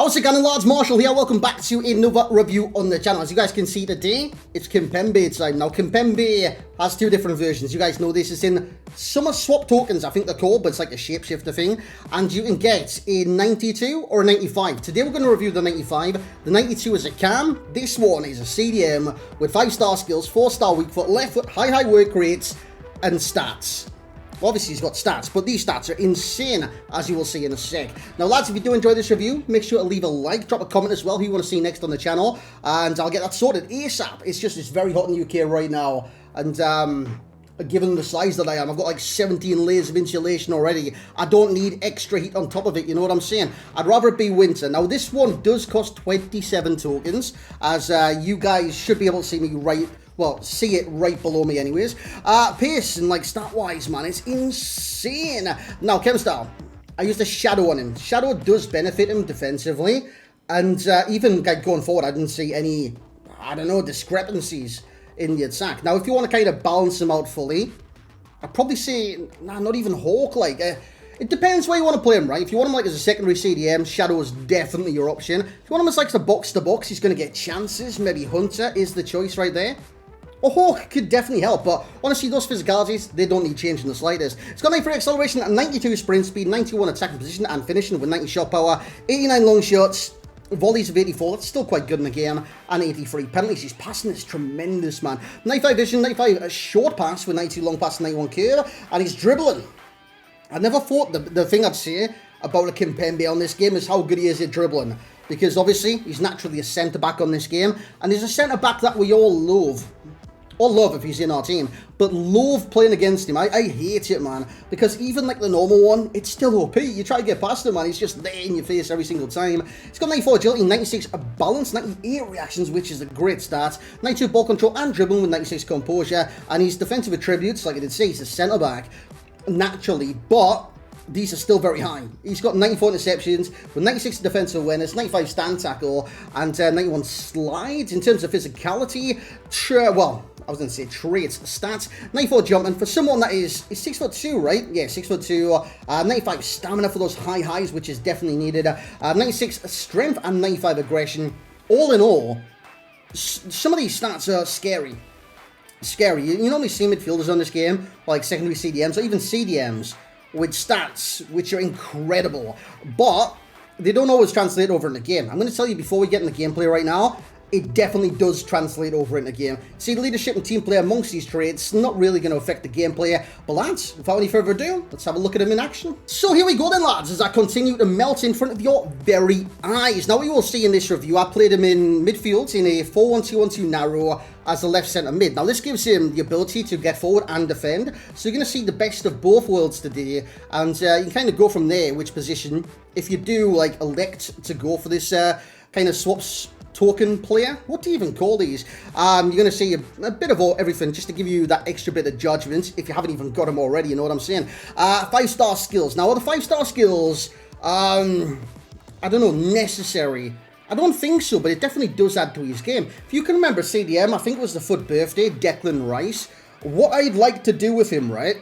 How's it going, lads? Marshall here. Welcome back to another review on the channel. As you guys can see today, it's Kimpembe time. Now, Kimpembe has two different versions. You guys know this is in summer swap tokens, I think they're called, but it's like a shapeshifter thing. And you can get a 92 or a 95. Today we're going to review the 95. The 92 is a cam. This one is a CDM with 5-star skills, 4-star weak foot, left foot, high work rates, and stats. Obviously, he's got stats, but these stats are insane, as you will see in a sec. Now, lads, if you do enjoy this review, make sure to leave a like, drop a comment as well who you want to see next on the channel, and I'll get that sorted ASAP. It's very hot in the UK right now, and given the size that I am, I've got like 17 layers of insulation already. I don't need extra heat on top of it, you know what I'm saying? I'd rather it be winter. Now, this one does cost 27 tokens, as you guys should be able to see me see it right below me anyways. Pace and like stat-wise, man, it's insane. Now, chem style, I used a shadow on him. Shadow does benefit him defensively, and even going forward, I didn't see any, discrepancies in the attack. Now, if you want to kind of balance him out fully, I'd probably say, not even Hawk, like, it depends where you want to play him, right? If you want him like as a secondary CDM, Shadow is definitely your option. If you want him as like a box-to-box, he's going to get chances. Maybe Hunter is the choice right there. Or Hawk could definitely help, but honestly, those physicalities, they don't need changing the slightest. It's got 93 acceleration, 92 sprint speed, 91 attacking position, and finishing with 90 shot power, 89 long shots, volleys of 84, that's still quite good in the game, and 83 penalties. His passing is tremendous, man. 95 vision, 95 short pass with 92 long pass, 91 curve, and he's dribbling. I never thought the thing I'd say about a Kimpembe on this game is how good he is at dribbling, because obviously, he's naturally a centre-back on this game, and he's a centre-back that we all love. Or love if he's in our team, but love playing against him. I hate it, man, because even like the normal one, it's still OP. You try to get past him, man, he's just there in your face every single time. He's got 94 agility, 96 balance, 98 reactions, which is a great start, 92 ball control and dribbling with 96 composure, and his defensive attributes, like I did say, he's a centre-back, naturally, but these are still very high. He's got 94 interceptions with 96 defensive awareness, 95 stand tackle, and 91 slides. In terms of physicality, I was going to say traits, stats, 94 jumping for someone that is 6'2", right? Yeah, 6'2", 95 stamina for those high highs, which is definitely needed, 96 strength and 95 aggression. All in all, some of these stats are scary. You normally see midfielders on this game, like secondary CDMs or even CDMs, with stats which are incredible, but they don't always translate over in the game. I'm going to tell you before we get in the gameplay right now, it definitely does translate over in the game. See, leadership and team play amongst these traits, not really going to affect the gameplay. But lads, without any further ado, let's have a look at him in action. So here we go then, lads, as I continue to melt in front of your very eyes. Now, you will see in this review, I played him in midfield in a 4-1-2-1-2 narrow as a left centre mid. Now, this gives him the ability to get forward and defend. So you're going to see the best of both worlds today. And you can kind of go from there, which position, if you do, like, elect to go for this kind of swaps token player. What do you even call these? You're going to see a bit of everything just to give you that extra bit of judgment if you haven't even got them already, you know what I'm saying? 5-star skills. Now, are the 5-star skills, I don't know, necessary? I don't think so, but it definitely does add to his game. If you can remember CDM, I think it was the FUT birthday, Declan Rice. What I'd like to do with him, right,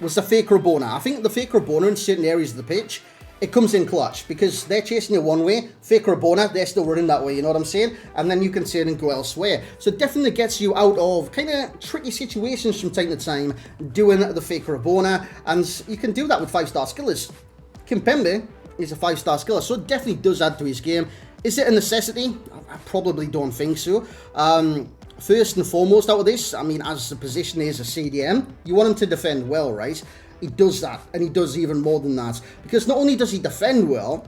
was the fake Rabona. I think the fake Rabona in certain areas of the pitch, it comes in clutch, because they're chasing you one way, fake Rabona, they're still running that way, you know what I'm saying? And then you can turn and go elsewhere. So it definitely gets you out of kind of tricky situations from time to time, doing the fake Rabona, and you can do that with 5-star skillers. Kimpembe is a 5-star skiller, so it definitely does add to his game. Is it a necessity? I probably don't think so. First and foremost out of this, I mean, as the position is a CDM, you want him to defend well, right? He does that, and he does even more than that. Because not only does he defend well,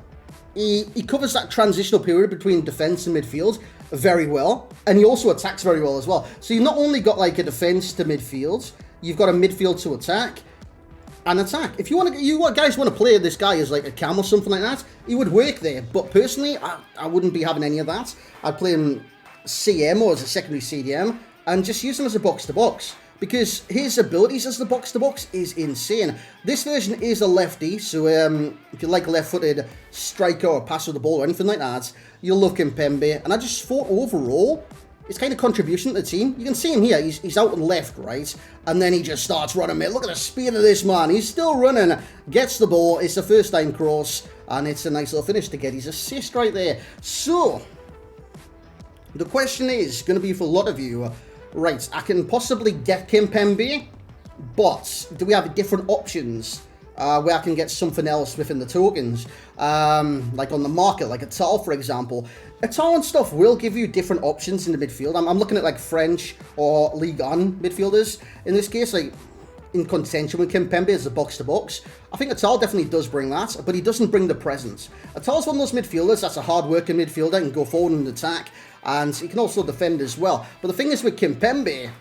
he covers that transitional period between defense and midfield very well, and he also attacks very well as well. So you've not only got like a defense to midfield, you've got a midfield to attack, and attack. If you guys want to play this guy as like a cam or something like that, he would work there. But personally, I wouldn't be having any of that. I'd play him CM or as a secondary CDM, and just use him as a box-to-box. Because his abilities as the box-to-box is insane. This version is a lefty, so if you like a left-footed striker or passer of the ball or anything like that, you'll love Kimpembe. And I just thought overall, his kind of contribution to the team, you can see him here, he's out on left, right? And then he just starts running, mate. Look at the speed of this man. He's still running, gets the ball, it's a first-time cross, and it's a nice little finish to get his assist right there. So, the question is going to be for a lot of you, right, I can possibly get Kimpembe, but do we have different options where I can get something else within the tokens, like on the market, like a Tal, for example? A Tal and stuff will give you different options in the midfield. I'm looking at like French or Ligue 1 midfielders in this case, like in contention with Kimpembe as a box-to-box. I think Atal definitely does bring that, but he doesn't bring the presence. Atal's one of those midfielders that's a hard-working midfielder and can go forward and attack, and he can also defend as well. But the thing is with Kimpembe,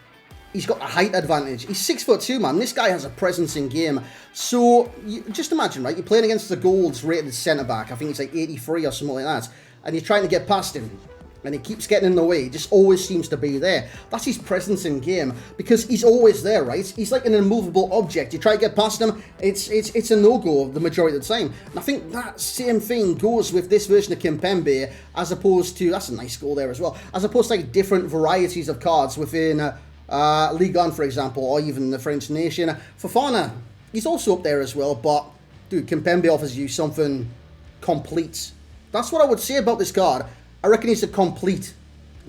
he's got a height advantage. He's 6'2", man. This guy has a presence in game. So, just imagine, right? You're playing against the Gold's rated centre-back. I think he's like 83 or something like that. And you're trying to get past him. And he keeps getting in the way. He just always seems to be there. That's his presence in game. Because he's always there, right? He's like an immovable object. You try to get past him, it's a no-go the majority of the time. And I think that same thing goes with this version of Kimpembe, as opposed to... That's a nice goal there as well. As opposed to like different varieties of cards within Ligue 1, for example, or even the French nation. Fofana, he's also up there as well. But, dude, Kimpembe offers you something complete. That's what I would say about this card. I reckon he's a complete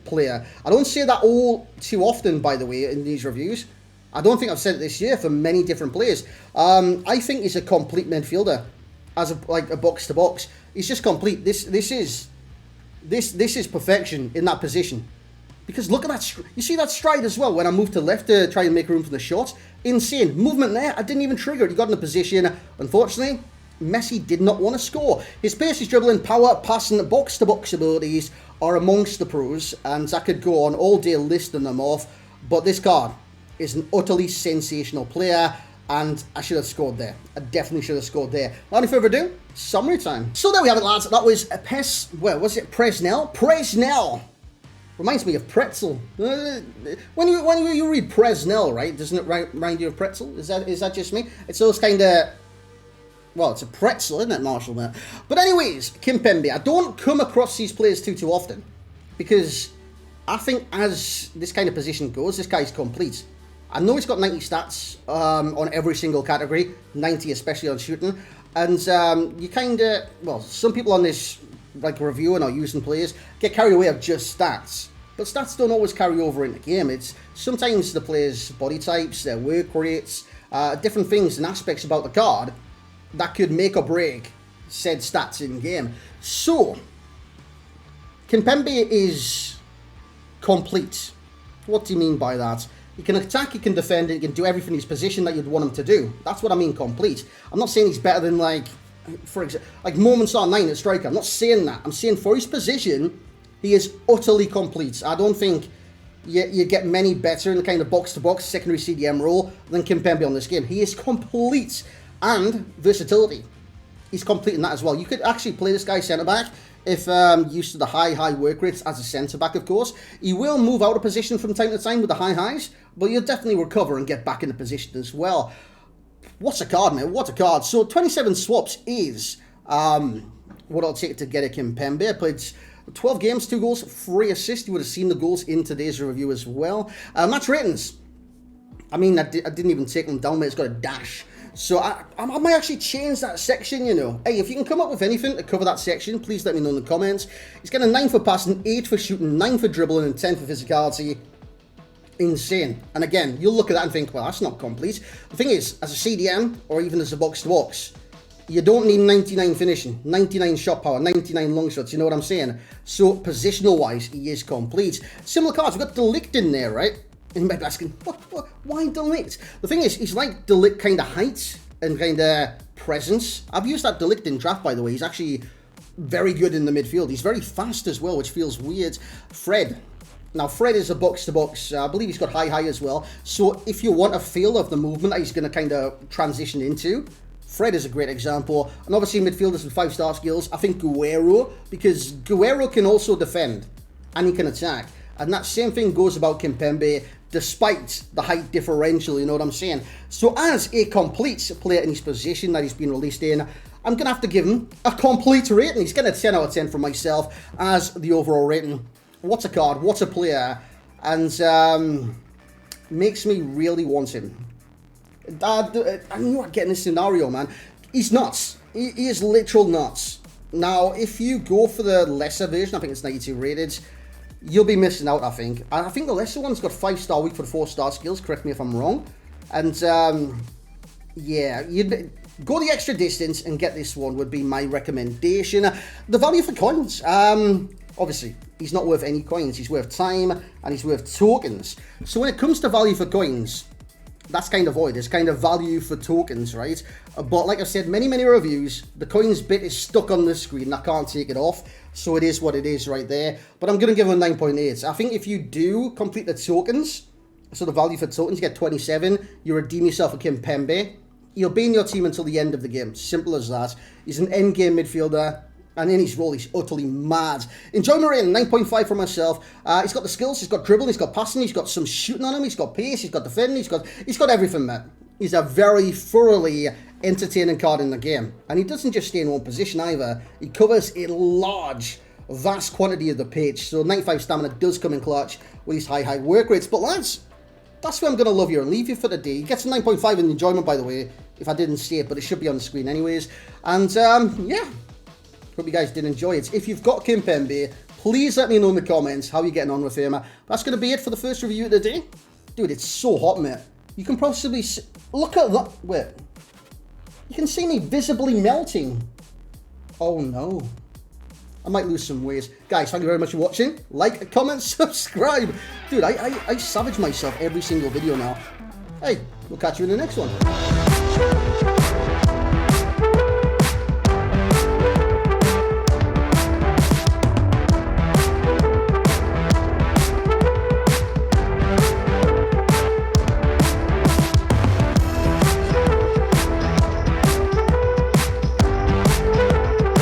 player. I don't say that all too often, by the way, in these reviews. I don't think I've said it this year for many different players. I think he's a complete midfielder, as a box-to-box. He's just complete. This is perfection in that position. Because look at that. You see that stride as well when I moved to left to try and make room for the shot? Insane. Movement there. I didn't even trigger it. He got in a position. Unfortunately, Messi did not want to score. His pace, his dribbling, power, passing, box-to-box abilities are amongst the pros, and I could go on all day listing them off, but this card is an utterly sensational player, and I should have scored there. I definitely should have scored there. Without any further ado, summary time. So there we have it, lads. That was Presnel? Presnel! Reminds me of pretzel. When you read Presnel, right, doesn't it remind you of pretzel? Is that just me? It's those kind of... Well, it's a pretzel, isn't it, Marshall, man? But anyways, Kimpembe. I don't come across these players too often, because I think as this kind of position goes, this guy's complete. I know he's got 90 stats on every single category, 90 especially on shooting, and you kind of, well, some people on this, like reviewing or using players, get carried away of just stats. But stats don't always carry over in the game. It's sometimes the players' body types, their work rates, different things and aspects about the card that could make or break said stats in game. So, Kimpembe is complete. What do you mean by that? He can attack, he can defend, he can do everything in his position that you'd want him to do. That's what I mean complete. I'm not saying he's better than, like, for example, like Moments are 9 at striker. I'm not saying that. I'm saying for his position, he is utterly complete. I don't think you get many better in the kind of box-to-box secondary CDM role than Kimpembe on this game. He is complete. And versatility. He's complete in that as well. You could actually play this guy centre-back if used to the high work rates as a centre-back, of course. He will move out of position from time to time with the high highs, but you'll definitely recover and get back into position as well. What's a card, man? What a card. So 27 swaps is what I'll take to get a Kimpembe. I played 12 games, 2 goals, 3 assists. You would have seen the goals in today's review as well. Match ratings. I mean, I didn't even take them down, mate. It's got a dash. So I might actually change that section, you know. Hey, if you can come up with anything to cover that section, please let me know in the comments. He's got a 9 for passing, 8 for shooting, 9 for dribbling, and 10 for physicality. Insane. And again, you'll look at that and think, well, that's not complete. The thing is, as a CDM, or even as a box-to-box, you don't need 99 finishing, 99 shot power, 99 long shots, you know what I'm saying? So, positional-wise, he is complete. Similar cards, we've got De Ligt in there, right? And you might be asking, why De Ligt? The thing is, he's like De Ligt kind of height and kind of presence. I've used that De Ligt in draft, by the way. He's actually very good in the midfield. He's very fast as well, which feels weird. Fred. Now, Fred is a box-to-box. I believe he's got high as well. So if you want a feel of the movement that he's going to kind of transition into, Fred is a great example. And obviously midfielders with 5-star skills. I think Guerrero, because Guerrero can also defend and he can attack. And that same thing goes about Kimpembe, despite the height differential, you know what I'm saying? So as a complete player in his position that he's been released in, I'm going to have to give him a complete rating. He's getting a 10 out of 10 for myself as the overall rating. What a card, what a player, and makes me really want him. I knew I'd get in this scenario, man. He's nuts. He is literal nuts. Now, if you go for the lesser version, I think it's 92 rated, you'll be missing out, I think. I think the lesser one's got 5-star weak for 4-star skills, correct me if I'm wrong. And, yeah, you'd go the extra distance and get this one would be my recommendation. The value for coins, obviously, he's not worth any coins. He's worth time, and he's worth tokens. So when it comes to value for coins, that's kind of void. It's kind of value for tokens, right? But like I said, many reviews, the coins bit is stuck on the screen. I can't take it off. So it is what it is right there. But I'm going to give him a 9.8. I think if you do complete the tokens, so the value for tokens, you get 27. You redeem yourself a Kimpembe. He'll be in your team until the end of the game. Simple as that. He's an end game midfielder. And in his role, he's utterly mad. Enjoyment rating, 9.5 for myself. He's got the skills, he's got dribbling, he's got passing, he's got some shooting on him, he's got pace, he's got defending, he's got everything, man. He's a very thoroughly entertaining card in the game. And he doesn't just stay in one position either. He covers a large, vast quantity of the pitch. So 95 stamina does come in clutch with his high work rates. But lads, that's where I'm going to love you and leave you for the day. He gets a 9.5 in enjoyment, by the way, if I didn't see it, but it should be on the screen anyways. And, yeah. Hope you guys did enjoy it. If you've got Kimpembe, please let me know in the comments how you're getting on with him. That's going to be it for the first review of the day. Dude, it's so hot, mate. You can possibly see... Look at that. Wait. You can see me visibly melting. Oh, no. I might lose some weight. Guys, thank you very much for watching. Like, comment, subscribe. Dude, I savage myself every single video now. Hey, we'll catch you in the next one.